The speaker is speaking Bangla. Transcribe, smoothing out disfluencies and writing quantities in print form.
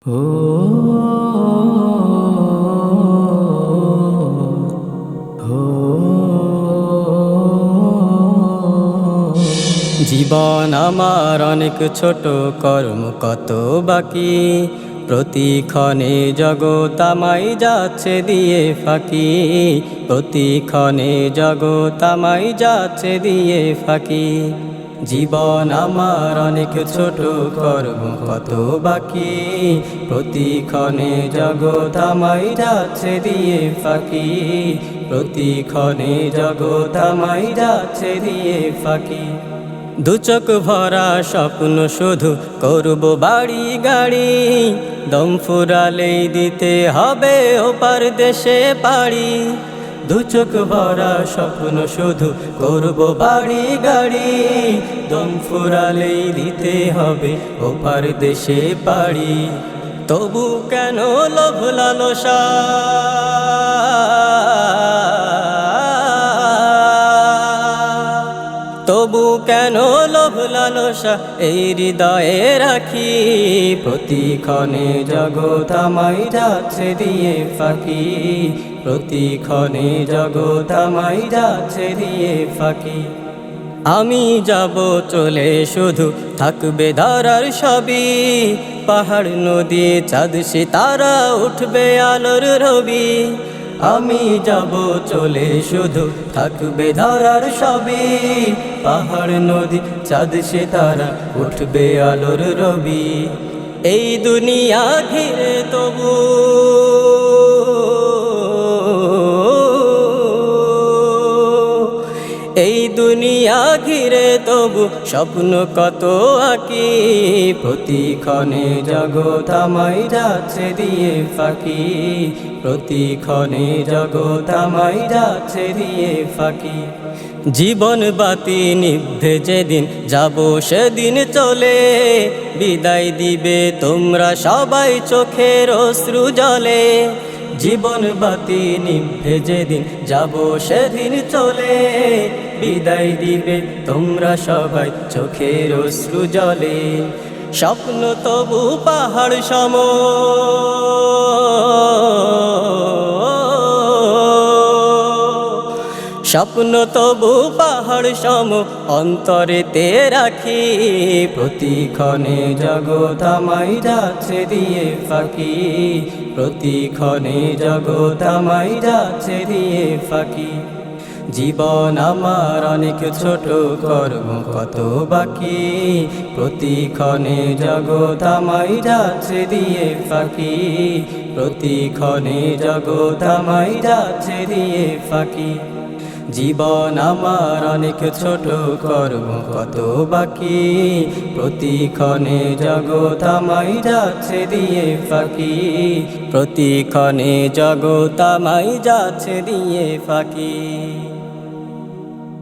ও জীবন আমার অনেক ছোট, কর্ম কত বাকি, প্রতিক্ষণে জগৎ আমায় যাচ্ছে দিয়ে ফাঁকি, প্রতিক্ষণে জগৎ আমায় যাচ্ছে দিয়ে ফাঁকি। জীবন আমার অনেক ছোট, কর্ম কত বাকি, প্রতিক্ষণে জগৎ আমায় যাচ্ছে দিয়ে ফাঁকি, প্রতিক্ষণে জগৎ আমায় যাচ্ছে দিয়ে ফাঁকি। দু চোখ ভরা স্বপ্ন শুধু করব বাড়ি গাড়ি, দম ফুরালেই দিতে হবে ওপার দেশে পাড়ি। দু চোখ ভরা স্বপ্ন শুধু করব বাড়ি গাড়ি, দম ফুরালেই দিতে হবে ওপার দেশে পাড়ি। তবু কেন লোভ লালসা, তবু কেন লোভ লালসা এই হৃদয়ে রাখি, প্রতিক্ষণে জগৎ আমায় যাচ্ছে দিয়ে ফাঁকি, প্রতিক্ষণে জগৎ আমায় যাচ্ছে দিয়ে ফাঁকি। আমি যাব চলে শুধু থাকবে ধরার সবই, পাহাড় নদী চাঁদ সিতারা উঠবে আলোর রবি। আমি যাব চলে শুধু থাকবে ধরার সবই, পাহাড় নদী চাঁদ সিতারা উঠবে আলোর রবি। এই দুনিয়া ঘিরে তবু এই দুনিয়া ঘিরে তবু স্বপ্ন কত আঁকি, প্রতিক্ষণে জগৎ আমায় যাচ্ছে দিয়ে ফাঁকি, প্রতিক্ষণে জগৎ আমায় যাচ্ছে দিয়ে ফাঁকি। জীবন বাতি নিভে যেদিন যাব সেদিন চলে, বিদায় দিবে তোমরা সবাই চোখের অশ্রু জলে। জীবন বাতি নিভে যেদিন যাব সেদিন চলে, বিদায় দিবে তোমরা সবাই চোখের অশ্রু জলে। স্বপ্ন তবু পাহাড় সম, স্বপ্ন তবু পাহাড় সম অন্তরেতে রাখি, প্রতিক্ষণে জগৎ আমায় যাচ্ছে দিয়ে ফাঁকি, প্রতিক্ষণে জগৎ আমায় যাচ্ছে দিয়ে ফাঁকি। জীবন আমার অনেক ছোট, কর্ম কত বাকি, প্রতিক্ষণে জগৎ আমায় যাচ্ছে দিয়ে ফাঁকি, প্রতিক্ষণে জগৎ আমায় যাচ্ছে দিয়ে ফাঁকি। জীবন আমার অনেক ছোট, কর্ম কত বাকি, প্রতিক্ষণে জগৎ আমায় যাচ্ছে দিয়ে ফাঁকি, প্রতিক্ষণে জগৎ আমায় যাচ্ছে দিয়ে ফাঁকি।